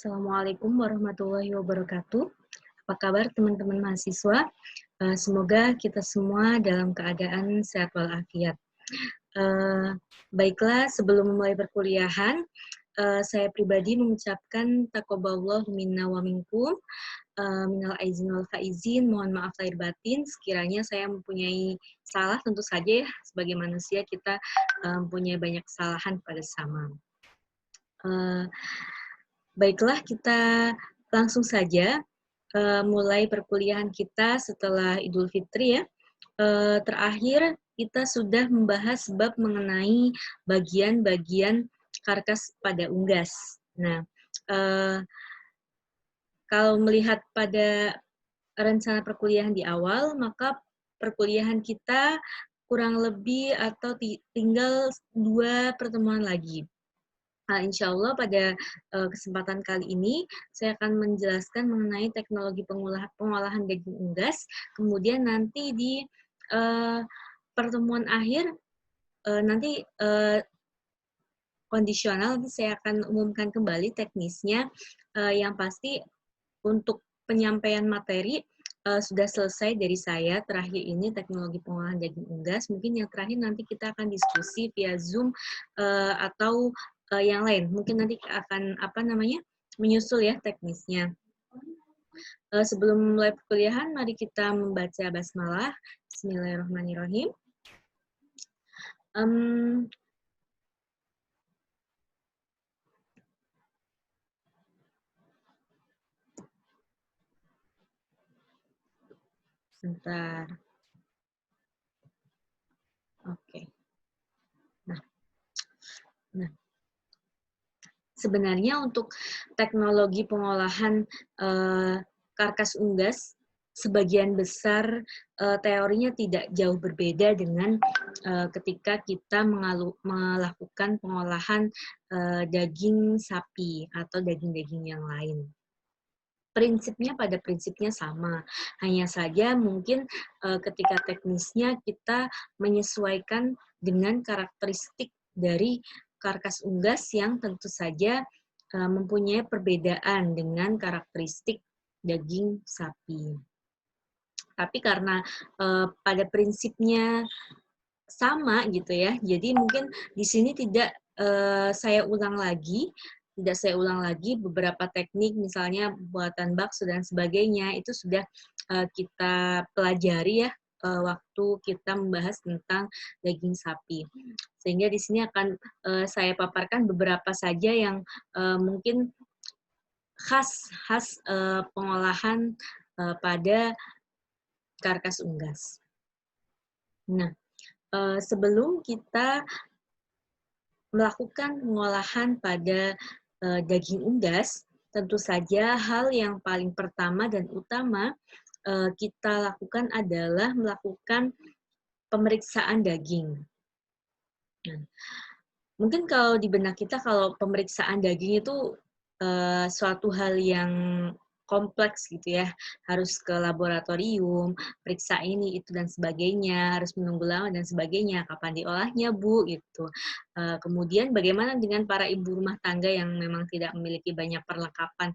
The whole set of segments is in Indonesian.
Assalamualaikum warahmatullahi wabarakatuh. Apa kabar teman-teman mahasiswa? Semoga kita semua dalam keadaan sehat walafiat. Baiklah, sebelum memulai perkuliahan, saya pribadi mengucapkan taqabbalallahu minna wa minkum, minal aizin wal faizin, mohon maaf lahir batin, sekiranya saya mempunyai salah, tentu saja ya, sebagai manusia kita mempunyai banyak kesalahan pada sama. Baiklah, kita langsung saja mulai perkuliahan kita setelah Idul Fitri ya. Terakhir kita sudah membahas bab mengenai bagian-bagian karkas pada unggas. Nah, kalau melihat pada rencana perkuliahan di awal, maka perkuliahan kita kurang lebih atau tinggal 2 pertemuan lagi. Insya Allah pada kesempatan kali ini saya akan menjelaskan mengenai teknologi pengolahan daging unggas. Kemudian nanti di pertemuan akhir nanti kondisional nanti saya akan umumkan kembali teknisnya. Yang pasti untuk penyampaian materi sudah selesai dari saya terakhir ini teknologi pengolahan daging unggas. Mungkin yang terakhir nanti kita akan diskusi via Zoom atau yang lain. Mungkin nanti akan menyusul ya teknisnya. Sebelum mulai perkuliahan, mari kita membaca basmalah. Bismillahirrahmanirrahim. Sebentar. Oke. Nah, sebenarnya untuk teknologi pengolahan karkas unggas, sebagian besar teorinya tidak jauh berbeda dengan ketika kita melakukan pengolahan daging sapi atau daging-daging yang lain. Prinsipnya pada prinsipnya sama, hanya saja mungkin ketika teknisnya kita menyesuaikan dengan karakteristik dari karkas unggas yang tentu saja mempunyai perbedaan dengan karakteristik daging sapi. Tapi karena pada prinsipnya sama gitu ya, jadi mungkin di sini tidak saya ulang lagi beberapa teknik, misalnya buatan bakso dan sebagainya, itu sudah kita pelajari ya waktu kita membahas tentang daging sapi. Sehingga di sini akan saya paparkan beberapa saja yang mungkin khas pengolahan pada karkas unggas. Nah, sebelum kita melakukan pengolahan pada daging unggas, tentu saja hal yang paling pertama dan utama kita lakukan adalah melakukan pemeriksaan daging. Nah, mungkin kalau di benak kita kalau pemeriksaan daging itu suatu hal yang kompleks gitu ya, harus ke laboratorium, periksa ini, itu, dan sebagainya, harus menunggu lama dan sebagainya, kapan diolahnya, Bu, gitu. Kemudian bagaimana dengan para ibu rumah tangga yang memang tidak memiliki banyak perlengkapan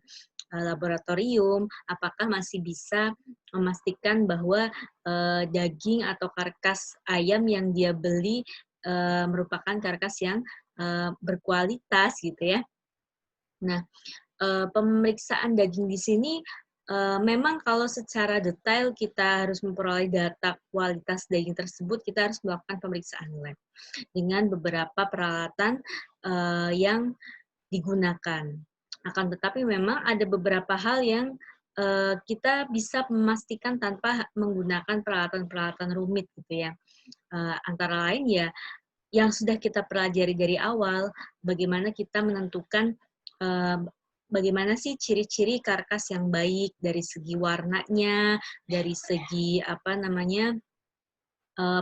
laboratorium, apakah masih bisa memastikan bahwa daging atau karkas ayam yang dia beli merupakan karkas yang berkualitas gitu ya. Nah, pemeriksaan daging di sini memang kalau secara detail kita harus memperoleh data kualitas daging tersebut, kita harus melakukan pemeriksaan lab dengan beberapa peralatan yang digunakan. Akan tetapi memang ada beberapa hal yang kita bisa memastikan tanpa menggunakan peralatan-peralatan rumit gitu ya. Antara lain ya yang sudah kita pelajari dari awal, bagaimana kita menentukan bagaimana sih ciri-ciri karkas yang baik dari segi warnanya, dari segi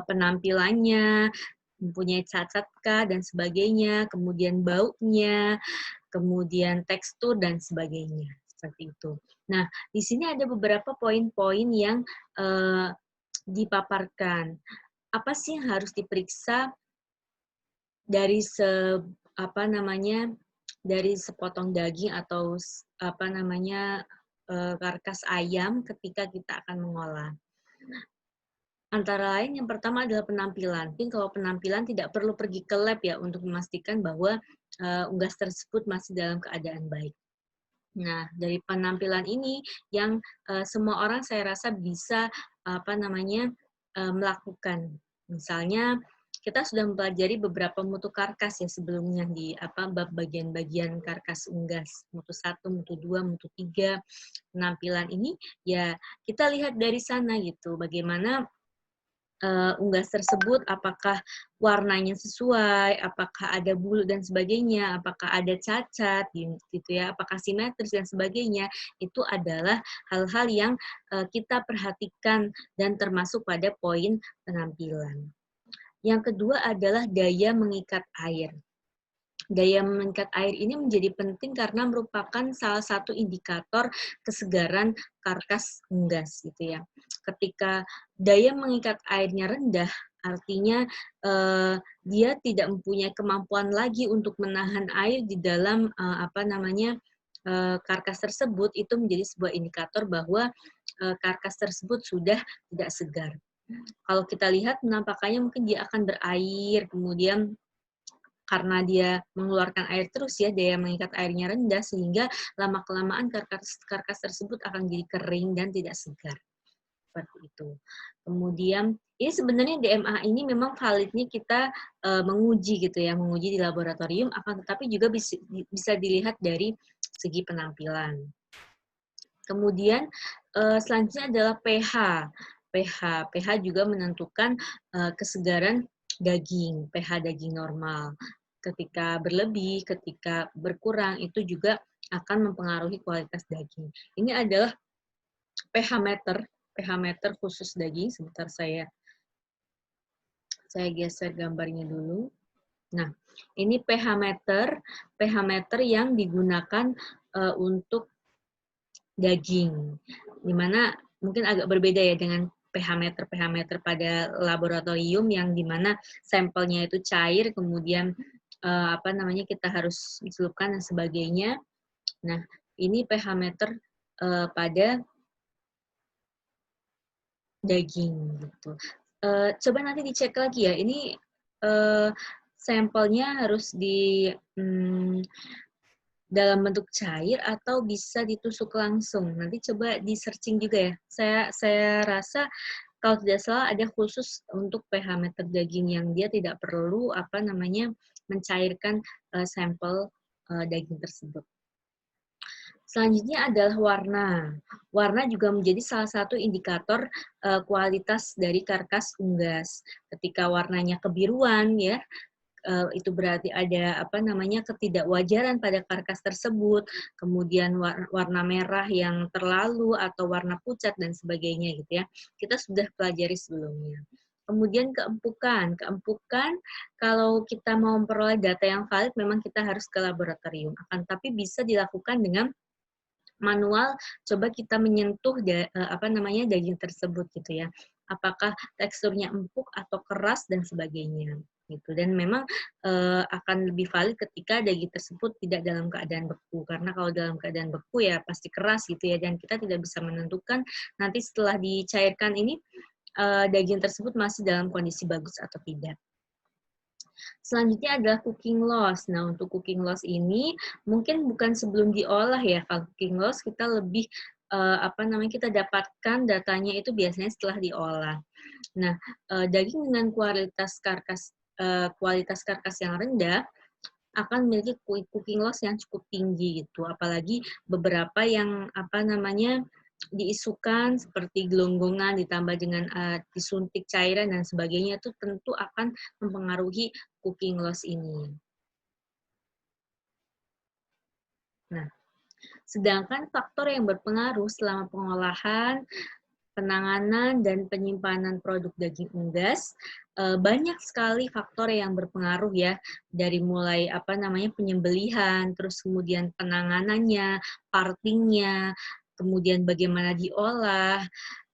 penampilannya, mempunyai cacatkah dan sebagainya, kemudian baunya, kemudian tekstur dan sebagainya, seperti itu. Nah, di sini ada beberapa poin-poin yang dipaparkan. Apa sih yang harus diperiksa dari dari sepotong daging atau apa namanya karkas ayam ketika kita akan mengolah. Antara lain yang pertama adalah penampilan. Mungkin kalau penampilan tidak perlu pergi ke lab ya untuk memastikan bahwa unggas tersebut masih dalam keadaan baik. Nah, dari penampilan ini yang semua orang saya rasa bisa apa namanya melakukan. Misalnya kita sudah mempelajari beberapa mutu karkas ya sebelumnya di apa bab bagian-bagian karkas unggas, mutu 1, mutu 2, mutu 3. Penampilan ini ya kita lihat dari sana gitu, bagaimana unggas tersebut, apakah warnanya sesuai, apakah ada bulu dan sebagainya, apakah ada cacat gitu ya, apakah simetris dan sebagainya, itu adalah hal-hal yang kita perhatikan dan termasuk pada poin penampilan. Yang kedua adalah daya mengikat air. Daya mengikat air ini menjadi penting karena merupakan salah satu indikator kesegaran karkas unggas gitu ya. Ketika daya mengikat airnya rendah, artinya dia tidak mempunyai kemampuan lagi untuk menahan air di dalam karkas tersebut, itu menjadi sebuah indikator bahwa karkas tersebut sudah tidak segar. Kalau kita lihat penampakannya mungkin dia akan berair, kemudian karena dia mengeluarkan air terus ya, daya mengikat airnya rendah, sehingga lama-kelamaan karkas tersebut akan jadi kering dan tidak segar. Seperti itu. Kemudian, ini sebenarnya DMA ini memang validnya kita menguji gitu ya, menguji di laboratorium, akan tetapi juga bisa dilihat dari segi penampilan. Kemudian, selanjutnya adalah pH. pH juga menentukan kesegaran daging, pH daging normal. Ketika berlebih, ketika berkurang, itu juga akan mempengaruhi kualitas daging. Ini adalah pH meter khusus daging. Sebentar saya geser gambarnya dulu. Nah, ini pH meter yang digunakan untuk daging. Dimana mungkin agak berbeda ya dengan pH meter pada laboratorium yang dimana sampelnya itu cair, kemudian kita harus celupkan dan sebagainya. Nah, ini pH meter pada daging gitu. Coba nanti dicek lagi ya. Ini sampelnya harus dalam bentuk cair atau bisa ditusuk langsung. Nanti coba di searching juga ya. Saya rasa kalau tidak salah ada khusus untuk pH meter daging yang dia tidak perlu mencairkan sampel daging tersebut. Selanjutnya adalah warna. Warna juga menjadi salah satu indikator kualitas dari karkas unggas. Ketika warnanya kebiruan ya, itu berarti ada ketidakwajaran pada karkas tersebut, kemudian warna merah yang terlalu atau warna pucat dan sebagainya gitu ya. Kita sudah pelajari sebelumnya. Kemudian keempukan kalau kita mau memperoleh data yang valid memang kita harus ke laboratorium, tapi bisa dilakukan dengan manual. Coba kita menyentuh daging tersebut gitu ya. Apakah teksturnya empuk atau keras dan sebagainya gitu. Dan memang akan lebih valid ketika daging tersebut tidak dalam keadaan beku, karena kalau dalam keadaan beku ya pasti keras gitu ya, dan kita tidak bisa menentukan nanti setelah dicairkan ini daging tersebut masih dalam kondisi bagus atau tidak. Selanjutnya adalah cooking loss. Nah, untuk cooking loss ini mungkin bukan sebelum diolah ya. Kalau cooking loss kita lebih kita dapatkan datanya itu biasanya setelah diolah. Nah, daging dengan kualitas karkas yang rendah akan memiliki cooking loss yang cukup tinggi gitu. Apalagi beberapa yang diisukan seperti gelonggongan ditambah dengan disuntik cairan dan sebagainya, itu tentu akan mempengaruhi cooking loss ini. Nah, sedangkan faktor yang berpengaruh selama pengolahan, penanganan, dan penyimpanan produk daging unggas, banyak sekali faktor yang berpengaruh ya, dari mulai penyembelihan, terus kemudian penanganannya, partingnya, kemudian bagaimana diolah,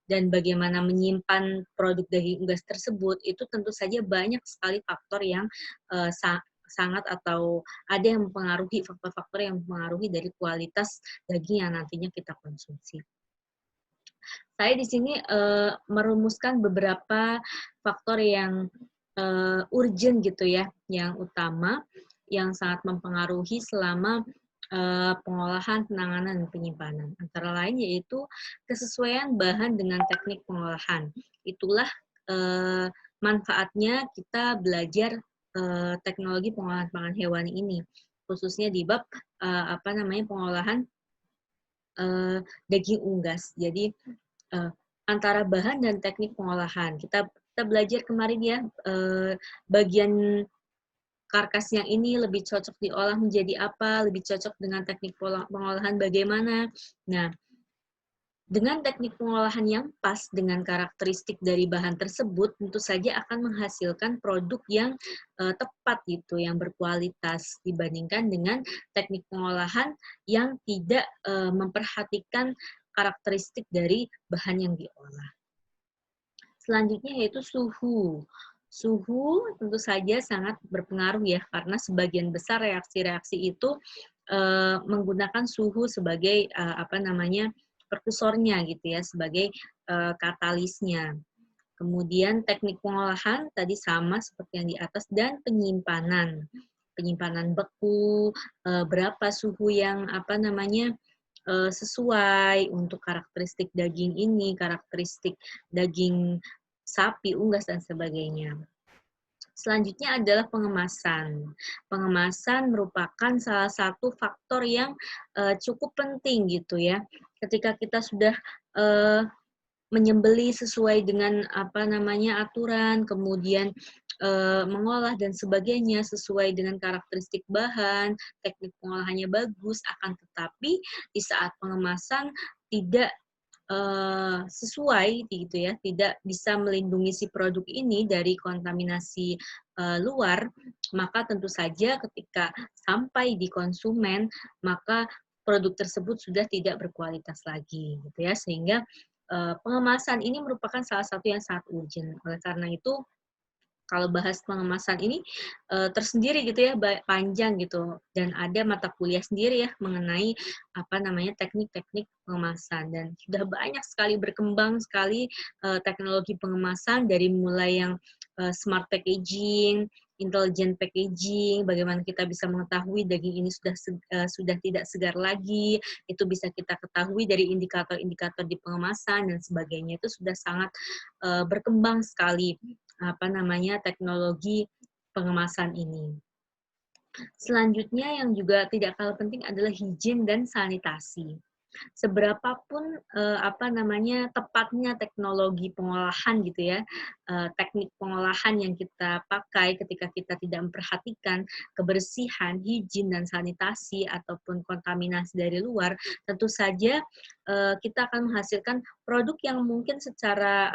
dan bagaimana menyimpan produk daging unggas tersebut, itu tentu saja banyak sekali faktor yang sangat atau ada yang mempengaruhi faktor-faktor yang mempengaruhi dari kualitas daging yang nantinya kita konsumsi. Saya di sini merumuskan beberapa faktor yang urgent gitu ya, yang utama, yang sangat mempengaruhi selama pengolahan, penanganan, dan penyimpanan. Antara lain yaitu kesesuaian bahan dengan teknik pengolahan. Itulah manfaatnya kita belajar teknologi pengolahan pangan hewani ini, khususnya di bab pengolahan daging unggas. Jadi antara bahan dan teknik pengolahan. Kita belajar kemarin ya, bagian karkas yang ini lebih cocok diolah menjadi apa, lebih cocok dengan teknik pengolahan bagaimana. Nah, dengan teknik pengolahan yang pas dengan karakteristik dari bahan tersebut, tentu saja akan menghasilkan produk yang tepat gitu, yang berkualitas dibandingkan dengan teknik pengolahan yang tidak memperhatikan karakteristik dari bahan yang diolah. Selanjutnya yaitu suhu. Suhu tentu saja sangat berpengaruh ya, karena sebagian besar reaksi-reaksi itu menggunakan suhu sebagai perkusornya gitu ya, sebagai katalisnya. Kemudian teknik pengolahan tadi sama seperti yang di atas, dan penyimpanan. Penyimpanan beku, berapa suhu yang sesuai untuk karakteristik daging ini, karakteristik daging sapi, unggas, dan sebagainya. Selanjutnya adalah pengemasan. Pengemasan merupakan salah satu faktor yang cukup penting gitu ya. Ketika kita sudah menyembeli sesuai dengan aturan, kemudian mengolah dan sebagainya sesuai dengan karakteristik bahan, teknik pengolahannya bagus, akan tetapi di saat pengemasan tidak sesuai gitu ya, tidak bisa melindungi si produk ini dari kontaminasi luar, maka tentu saja ketika sampai di konsumen, maka produk tersebut sudah tidak berkualitas lagi gitu ya, sehingga pengemasan ini merupakan salah satu yang sangat urgent. Oleh karena itu, kalau bahas pengemasan ini tersendiri gitu ya, panjang gitu, dan ada mata kuliah sendiri ya mengenai teknik-teknik pengemasan, dan sudah banyak sekali berkembang sekali teknologi pengemasan, dari mulai yang smart packaging, intelligent packaging, bagaimana kita bisa mengetahui daging ini sudah tidak segar lagi, itu bisa kita ketahui dari indikator-indikator di pengemasan dan sebagainya. Itu sudah sangat berkembang sekali teknologi pengemasan ini. Selanjutnya yang juga tidak kalah penting adalah higien dan sanitasi. Seberapapun tepatnya teknologi pengolahan gitu ya, teknik pengolahan yang kita pakai, ketika kita tidak memperhatikan kebersihan, higien, dan sanitasi ataupun kontaminasi dari luar, tentu saja kita akan menghasilkan produk yang mungkin secara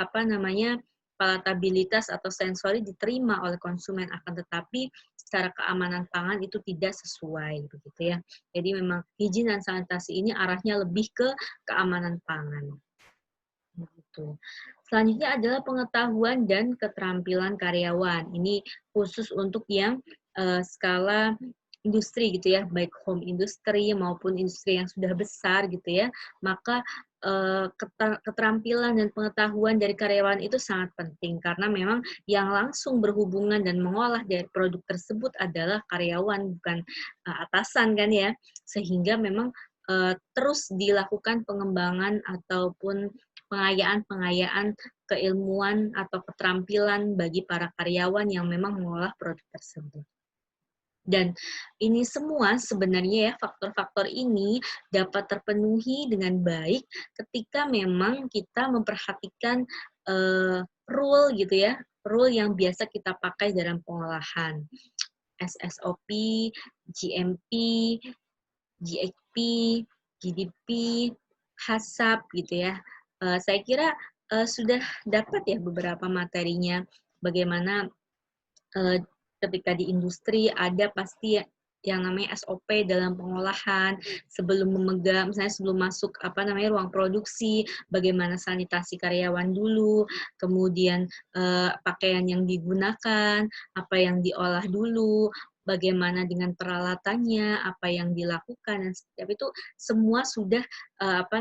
palatabilitas atau sensori diterima oleh konsumen, akan tetapi secara keamanan pangan itu tidak sesuai begitu ya. Jadi memang higien dan sanitasi ini arahnya lebih ke keamanan pangan. Begitu. Selanjutnya adalah pengetahuan dan keterampilan karyawan. Ini khusus untuk yang skala industri gitu ya, baik home industri maupun industri yang sudah besar gitu ya. Maka keterampilan dan pengetahuan dari karyawan itu sangat penting, karena memang yang langsung berhubungan dan mengolah dari produk tersebut adalah karyawan, bukan atasan kan ya, sehingga memang terus dilakukan pengembangan ataupun pengayaan keilmuan atau keterampilan bagi para karyawan yang memang mengolah produk tersebut. Dan ini semua sebenarnya ya, faktor-faktor ini dapat terpenuhi dengan baik ketika memang kita memperhatikan rule gitu ya, rule yang biasa kita pakai dalam pengolahan. SSOP, GMP, GXP, GDP, HACCP gitu ya. Saya kira sudah dapat ya beberapa materinya, bagaimana ketika di industri ada pasti yang namanya SOP dalam pengolahan, sebelum memegang, misalnya sebelum masuk ruang produksi, bagaimana sanitasi karyawan dulu, kemudian pakaian yang digunakan, apa yang diolah dulu, bagaimana dengan peralatannya, apa yang dilakukan, dan setiap itu semua sudah apa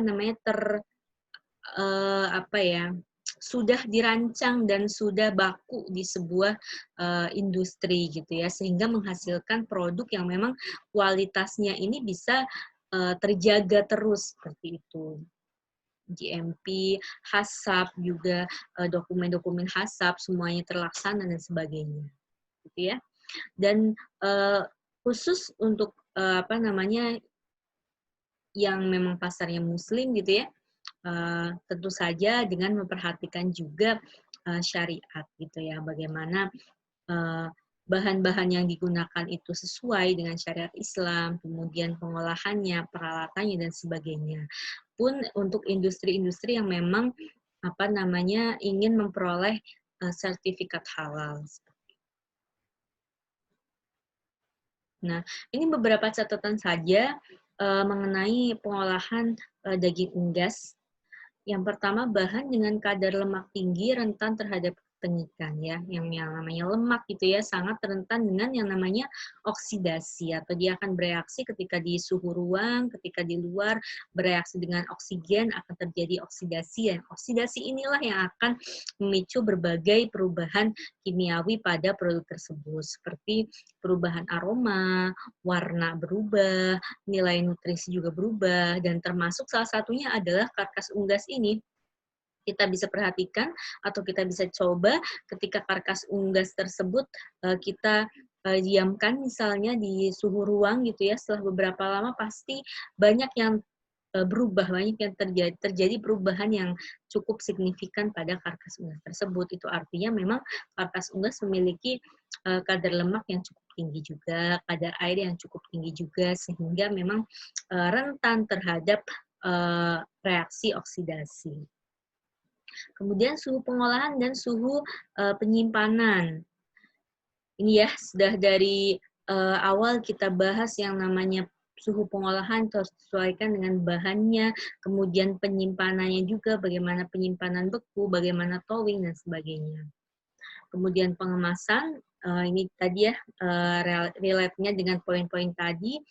ya, sudah dirancang dan sudah baku di sebuah industri gitu ya, sehingga menghasilkan produk yang memang kualitasnya ini bisa terjaga terus seperti itu. GMP, HACCP juga, dokumen-dokumen HACCP semuanya terlaksana dan sebagainya, gitu ya. Dan khusus untuk yang memang pasarnya Muslim gitu ya, tentu saja dengan memperhatikan juga syariat gitu ya, bagaimana bahan-bahan yang digunakan itu sesuai dengan syariat Islam, kemudian pengolahannya, peralatannya dan sebagainya. Pun untuk industri-industri yang memang ingin memperoleh sertifikat halal. Nah, ini beberapa catatan saja mengenai pengolahan daging unggas. Yang pertama, bahan dengan kadar lemak tinggi rentan terhadap penyikan ya. Yang namanya lemak gitu ya, sangat rentan dengan yang namanya oksidasi, atau dia akan bereaksi ketika di suhu ruang, ketika di luar bereaksi dengan oksigen akan terjadi oksidasi, dan oksidasi inilah yang akan memicu berbagai perubahan kimiawi pada produk tersebut, seperti perubahan aroma, warna berubah, nilai nutrisi juga berubah, dan termasuk salah satunya adalah karkas unggas ini. Kita bisa perhatikan atau kita bisa coba ketika karkas unggas tersebut kita diamkan misalnya di suhu ruang gitu ya, setelah beberapa lama pasti banyak yang berubah, banyak yang terjadi perubahan yang cukup signifikan pada karkas unggas tersebut. Itu artinya memang karkas unggas memiliki kadar lemak yang cukup tinggi juga, kadar air yang cukup tinggi juga, sehingga memang rentan terhadap reaksi oksidasi. Kemudian suhu pengolahan dan suhu penyimpanan. Ini ya, sudah dari awal kita bahas yang namanya suhu pengolahan harus disesuaikan dengan bahannya, kemudian penyimpanannya juga, bagaimana penyimpanan beku, bagaimana thawing, dan sebagainya. Kemudian pengemasan, ini tadi ya, relate-nya dengan poin-poin tadi,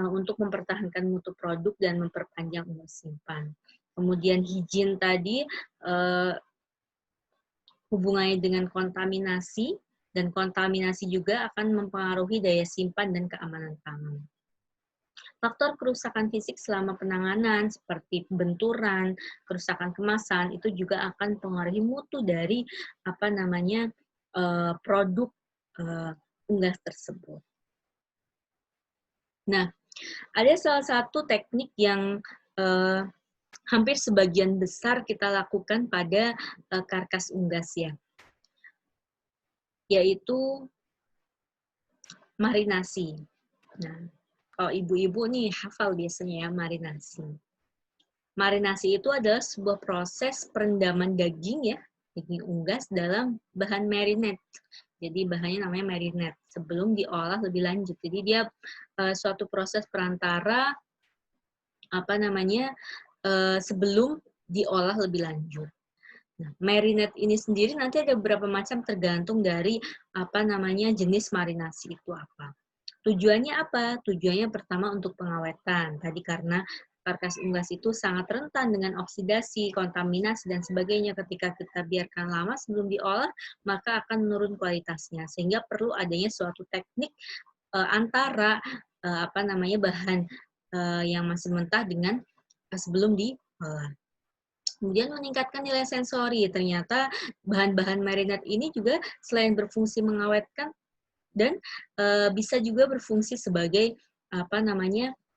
untuk mempertahankan mutu produk dan memperpanjang umur simpan. Kemudian higien tadi, hubungannya dengan kontaminasi, dan kontaminasi juga akan mempengaruhi daya simpan dan keamanan pangan. Faktor kerusakan fisik selama penanganan seperti benturan, kerusakan kemasan itu juga akan mempengaruhi mutu dari produk unggas tersebut. Nah, ada salah satu teknik yang hampir sebagian besar kita lakukan pada karkas unggas ya, yaitu marinasi. Nah, kalau ibu-ibu nih hafal biasanya ya marinasi. Marinasi itu adalah sebuah proses perendaman daging ya, daging unggas dalam bahan marinade. Jadi bahannya namanya marinade sebelum diolah lebih lanjut. Jadi dia suatu proses perantara sebelum diolah lebih lanjut. Nah, marinade ini sendiri nanti ada beberapa macam tergantung dari jenis marinasi itu apa. Tujuannya apa? Tujuannya pertama untuk pengawetan. Tadi karena karkas unggas itu sangat rentan dengan oksidasi, kontaminasi, dan sebagainya. Ketika kita biarkan lama sebelum diolah, maka akan menurun kualitasnya. Sehingga perlu adanya suatu teknik antara bahan yang masih mentah dengan sebelum diolah. Kemudian meningkatkan nilai sensori. Ternyata bahan-bahan marinade ini juga selain berfungsi mengawetkan, dan bisa juga berfungsi sebagai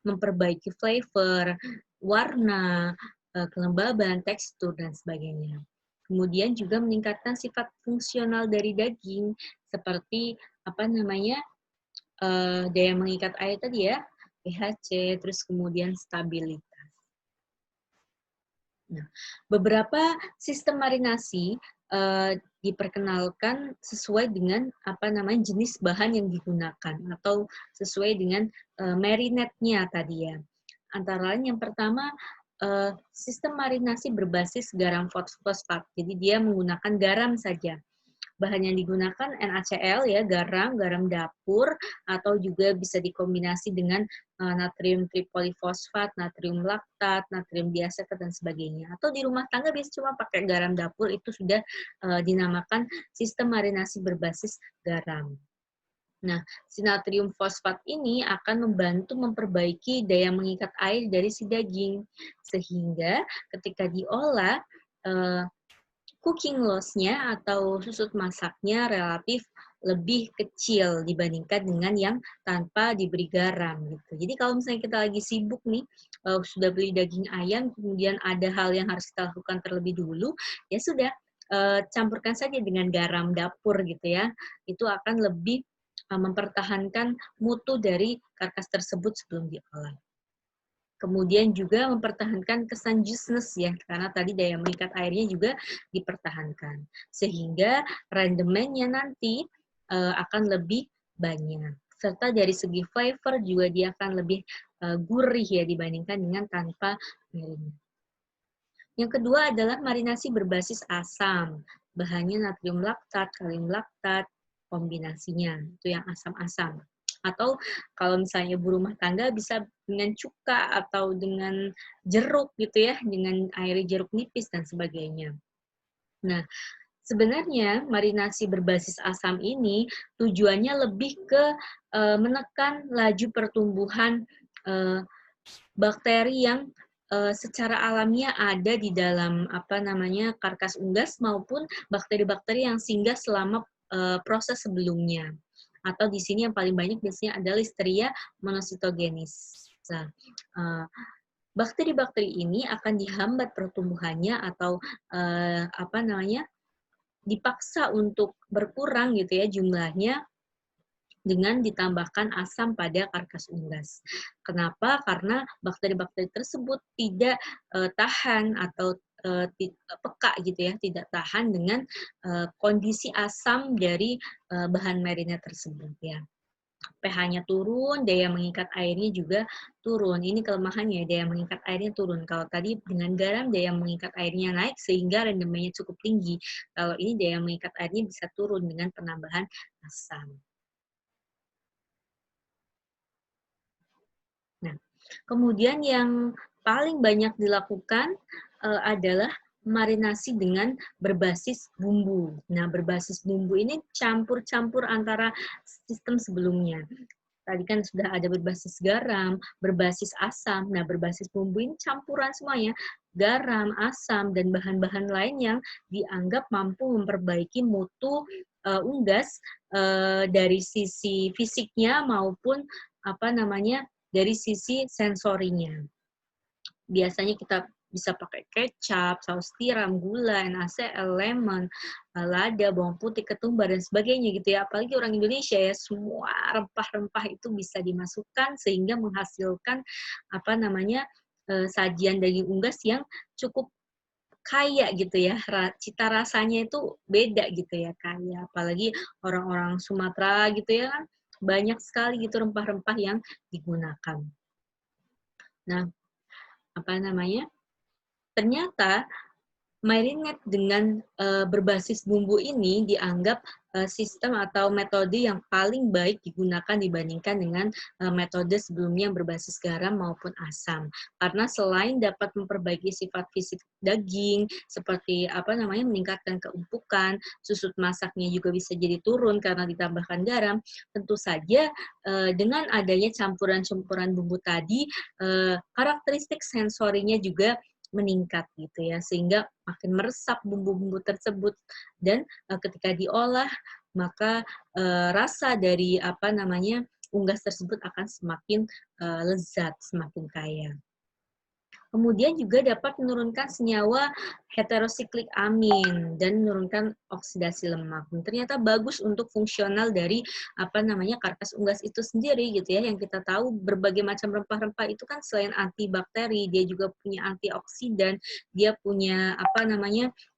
memperbaiki flavor, warna, kelembaban, tekstur, dan sebagainya. Kemudian juga meningkatkan sifat fungsional dari daging seperti daya mengikat air tadi ya, pH, terus kemudian stabilitas. Nah, beberapa sistem marinasi diperkenalkan sesuai dengan jenis bahan yang digunakan atau sesuai dengan marinade-nya tadi ya. Antara lain yang pertama, sistem marinasi berbasis garam fosfat. Jadi dia menggunakan garam saja. Bahan yang digunakan NaCl ya, garam dapur, atau juga bisa dikombinasi dengan natrium tripolifosfat, natrium laktat, natrium diasetat dan sebagainya. Atau di rumah tangga biasa cuma pakai garam dapur, itu sudah dinamakan sistem marinasi berbasis garam. Nah, si natrium fosfat ini akan membantu memperbaiki daya mengikat air dari si daging, sehingga ketika diolah, cooking loss-nya atau susut masaknya relatif lebih kecil dibandingkan dengan yang tanpa diberi garam gitu. Jadi kalau misalnya kita lagi sibuk nih, sudah beli daging ayam, kemudian ada hal yang harus kita lakukan terlebih dulu, ya sudah, campurkan saja dengan garam dapur gitu ya. Itu akan lebih mempertahankan mutu dari karkas tersebut sebelum diolah. Kemudian juga mempertahankan kesan juiceness ya, karena tadi daya mengikat airnya juga dipertahankan. Sehingga rendemennya nanti akan lebih banyak. Serta dari segi flavor juga dia akan lebih gurih ya dibandingkan dengan tanpa marinade. Yang kedua adalah marinasi berbasis asam. Bahannya natrium laktat, kalium laktat, kombinasinya. Itu yang asam-asam. Atau kalau misalnya ibu rumah tangga bisa dengan cuka atau dengan jeruk gitu ya, dengan air jeruk nipis dan sebagainya. Nah, sebenarnya marinasi berbasis asam ini tujuannya lebih ke menekan laju pertumbuhan bakteri yang secara alamiah ada di dalam karkas unggas maupun bakteri-bakteri yang singgah selama proses sebelumnya. Atau di sini yang paling banyak biasanya adalah Listeria monocytogenes. Nah, bakteri-bakteri ini akan dihambat pertumbuhannya atau dipaksa untuk berkurang gitu ya jumlahnya dengan ditambahkan asam pada karkas unggas. Kenapa? Karena bakteri-bakteri tersebut tidak tahan atau peka gitu ya, tidak tahan dengan kondisi asam dari bahan marinade tersebut ya. pH-nya turun, daya mengikat airnya juga turun. Ini kelemahannya, daya mengikat airnya turun. Kalau tadi dengan garam, daya mengikat airnya naik sehingga rendemennya cukup tinggi. Kalau ini daya mengikat airnya bisa turun dengan penambahan asam. Nah, kemudian yang paling banyak dilakukan adalah marinasi dengan berbasis bumbu. Nah, berbasis bumbu ini campur-campur antara sistem sebelumnya. Tadi kan sudah ada berbasis garam, berbasis asam. Nah, berbasis bumbu ini campuran semuanya. Garam, asam, dan bahan-bahan lain yang dianggap mampu memperbaiki mutu unggas dari sisi fisiknya maupun dari sisi sensorinya. Biasanya kita bisa pakai kecap, saus tiram, gula, NaCl, lemon, lada, bawang putih, ketumbar, dan sebagainya gitu ya. Apalagi orang Indonesia ya, semua rempah-rempah itu bisa dimasukkan sehingga menghasilkan sajian daging unggas yang cukup kaya gitu ya, cita rasanya itu beda gitu ya, kaya. Apalagi orang-orang Sumatera gitu ya kan, banyak sekali gitu rempah-rempah yang digunakan. Nah, ternyata marinade dengan berbasis bumbu ini dianggap sistem atau metode yang paling baik digunakan dibandingkan dengan metode sebelumnya yang berbasis garam maupun asam. Karena selain dapat memperbaiki sifat fisik daging, seperti meningkatkan keumpukan, susut masaknya juga bisa jadi turun karena ditambahkan garam, tentu saja dengan adanya campuran-campuran bumbu tadi, karakteristik sensorinya juga meningkat gitu ya, sehingga makin meresap bumbu-bumbu tersebut dan ketika diolah maka rasa dari unggas tersebut akan semakin lezat, semakin kaya. Kemudian juga dapat menurunkan senyawa heterosiklik amin dan menurunkan oksidasi lemak. Dan ternyata bagus untuk fungsional dari karkas unggas itu sendiri gitu ya. Yang kita tahu berbagai macam rempah-rempah itu kan selain antibakteri, dia juga punya antioksidan, dia punya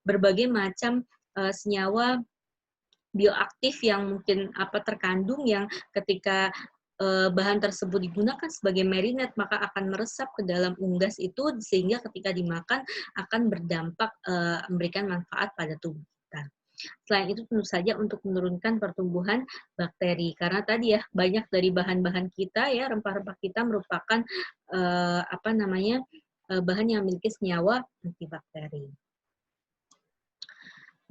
berbagai macam senyawa bioaktif yang mungkin terkandung yang ketika bahan tersebut digunakan sebagai marinade maka akan meresap ke dalam unggas itu sehingga ketika dimakan akan berdampak memberikan manfaat pada tubuh kita. Selain itu tentu saja untuk menurunkan pertumbuhan bakteri, karena tadi ya banyak dari bahan-bahan kita ya, rempah-rempah kita merupakan bahan yang memiliki senyawa antibakteri.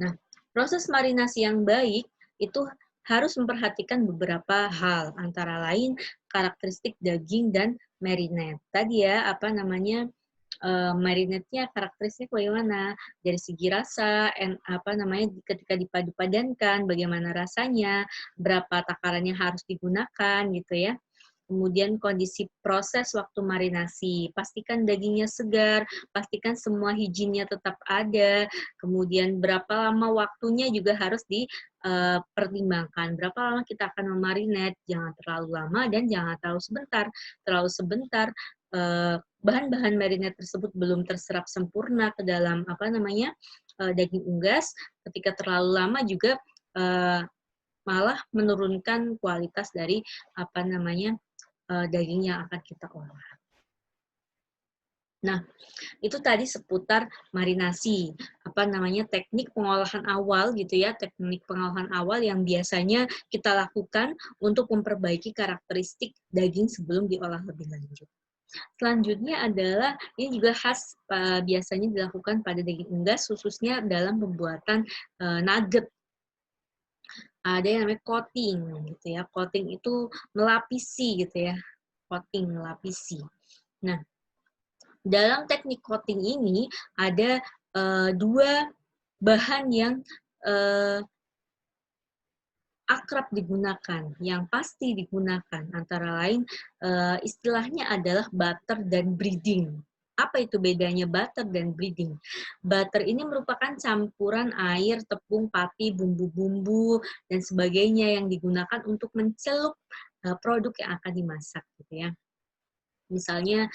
Nah, proses marinasi yang baik itu harus memperhatikan beberapa hal, antara lain karakteristik daging dan marinade. Tadi ya, marinade-nya karakteristik bagaimana? Dari segi rasa, ketika dipadu-padankan, bagaimana rasanya, berapa takaran yang harus digunakan, gitu ya. Kemudian kondisi proses waktu marinasi, pastikan dagingnya segar, pastikan semua higiennya tetap ada, kemudian berapa lama waktunya juga harus dipertimbangkan. Berapa lama kita akan memarinate, jangan terlalu lama dan jangan terlalu sebentar. Terlalu sebentar, bahan-bahan marinade tersebut belum terserap sempurna ke dalam daging unggas. Ketika terlalu lama juga malah menurunkan kualitas dari daging yang akan kita olah. Nah, itu tadi seputar marinasi, teknik pengolahan awal gitu ya, teknik pengolahan awal yang biasanya kita lakukan untuk memperbaiki karakteristik daging sebelum diolah lebih lanjut. Selanjutnya adalah, ini juga khas biasanya dilakukan pada daging unggas, khususnya dalam pembuatan nugget. Ada yang namanya coating gitu ya. Coating itu melapisi gitu ya. Coating, melapisi. Nah, dalam teknik coating ini ada dua bahan yang akrab digunakan, yang pasti digunakan, antara lain istilahnya adalah butter dan breading. Apa itu bedanya butter dan breading? Butter ini merupakan campuran air, tepung, pati, bumbu-bumbu, dan sebagainya yang digunakan untuk mencelup produk yang akan dimasak, gitu ya. Misalnya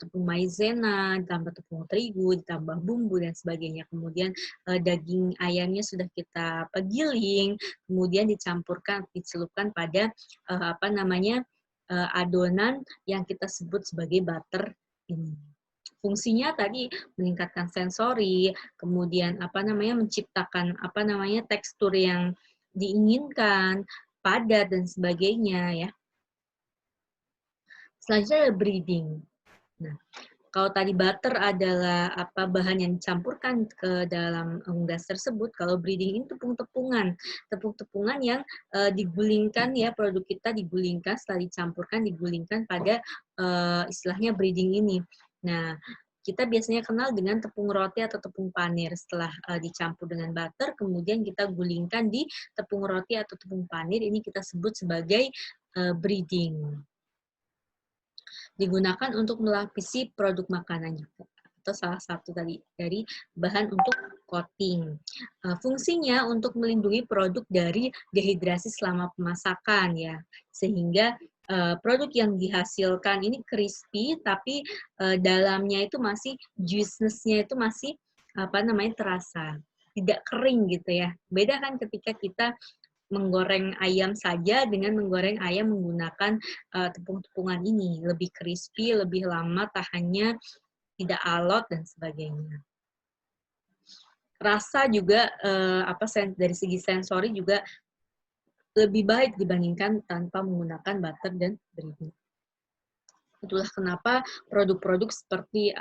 tepung maizena, ditambah tepung terigu, ditambah bumbu dan sebagainya. Kemudian daging ayamnya sudah kita giling, kemudian dicampurkan, dicelupkan pada adonan yang kita sebut sebagai butter ini. Fungsinya tadi meningkatkan sensori, kemudian menciptakan tekstur yang diinginkan, padat dan sebagainya ya. Selanjutnya ada breading. Nah, kalau tadi butter adalah bahan yang dicampurkan ke dalam unggas tersebut, kalau breading ini tepung-tepungan yang digulingkan ya, produk kita digulingkan, setelah dicampurkan digulingkan pada istilahnya breading ini. Nah, kita biasanya kenal dengan tepung roti atau tepung panir. Setelah dicampur dengan butter, kemudian kita gulingkan di tepung roti atau tepung panir, ini kita sebut sebagai breading. Digunakan untuk melapisi produk makanan juga, atau salah satu dari bahan untuk coating. Fungsinya untuk melindungi produk dari dehidrasi selama pemasakan ya, sehingga produk yang dihasilkan ini crispy tapi dalamnya itu masih juiceness-nya itu masih terasa, tidak kering gitu ya. Beda kan ketika kita menggoreng ayam saja dengan menggoreng ayam menggunakan tepung-tepungan ini, lebih crispy, lebih lama tahannya, tidak alot dan sebagainya. Rasa juga dari segi sensori juga lebih baik dibandingkan tanpa menggunakan butter dan breading. Itulah kenapa produk-produk seperti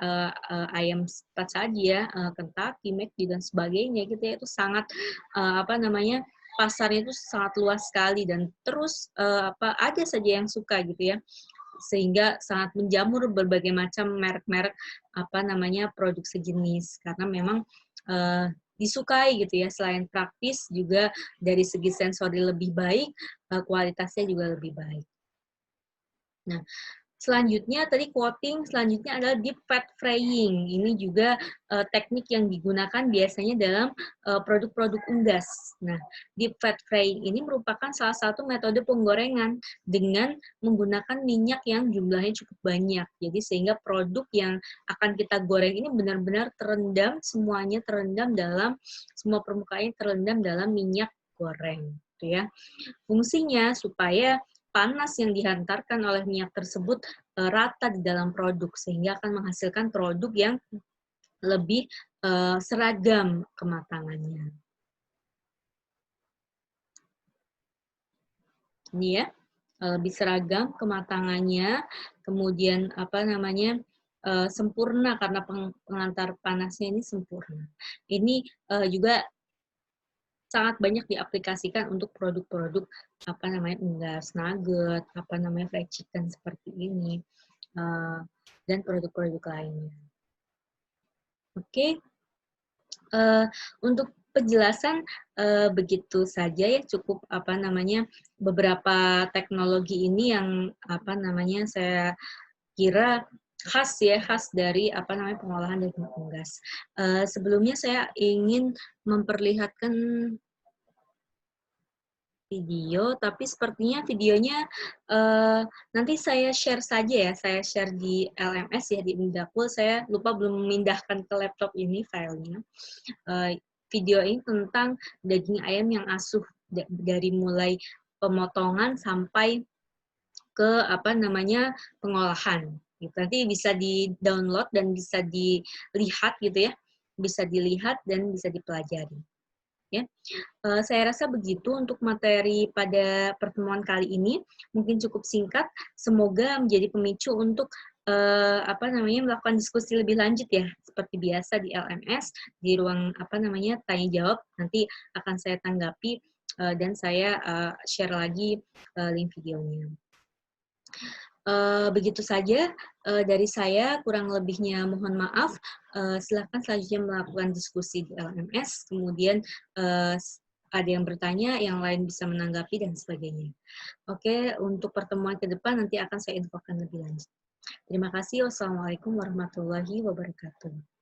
ayam saji ya, Kentucky, McD dan sebagainya gitu ya, itu sangat pasarnya itu sangat luas sekali dan terus ada saja yang suka gitu ya, sehingga sangat menjamur berbagai macam merek-merek produk sejenis, karena memang disukai gitu ya. Selain praktis juga dari segi sensori lebih baik, kualitasnya juga lebih baik. Nah, selanjutnya tadi coating, selanjutnya adalah deep fat frying. Ini juga teknik yang digunakan biasanya dalam produk-produk unggas. Nah, deep fat frying ini merupakan salah satu metode penggorengan dengan menggunakan minyak yang jumlahnya cukup banyak. Jadi sehingga produk yang akan kita goreng ini benar-benar terendam, semuanya terendam dalam, semua permukaannya terendam dalam minyak goreng. Gitu ya. Fungsinya supaya panas yang dihantarkan oleh minyak tersebut rata di dalam produk, sehingga akan menghasilkan produk yang lebih seragam kematangannya. Ini ya, lebih seragam kematangannya, kemudian sempurna karena pengantar panasnya ini sempurna. Ini juga sangat banyak diaplikasikan untuk produk-produk unggas nugget, fried chicken seperti ini, dan produk-produk lainnya. Oke, untuk penjelasan begitu saja ya, cukup beberapa teknologi ini yang saya kira khas dari pengolahan daging unggas. Sebelumnya saya ingin memperlihatkan video, tapi sepertinya videonya nanti saya share saja ya, saya share di LMS ya, di Indapul. Saya lupa belum memindahkan ke laptop ini filenya. Video ini tentang daging ayam yang asuh dari mulai pemotongan sampai ke pengolahan. Gitu. Nanti bisa di-download dan bisa dilihat gitu ya, bisa dilihat dan bisa dipelajari. Ya. Saya rasa begitu untuk materi pada pertemuan kali ini. Mungkin cukup singkat. Semoga menjadi pemicu untuk melakukan diskusi lebih lanjut ya, seperti biasa di LMS di ruang tanya jawab. Nanti akan saya tanggapi dan saya share lagi link videonya. Begitu saja dari saya, kurang lebihnya mohon maaf. Silakan selanjutnya melakukan diskusi di LMS, kemudian ada yang bertanya, yang lain bisa menanggapi, dan sebagainya. Oke, untuk pertemuan ke depan nanti akan saya infokan lebih lanjut. Terima kasih. Wassalamualaikum warahmatullahi wabarakatuh.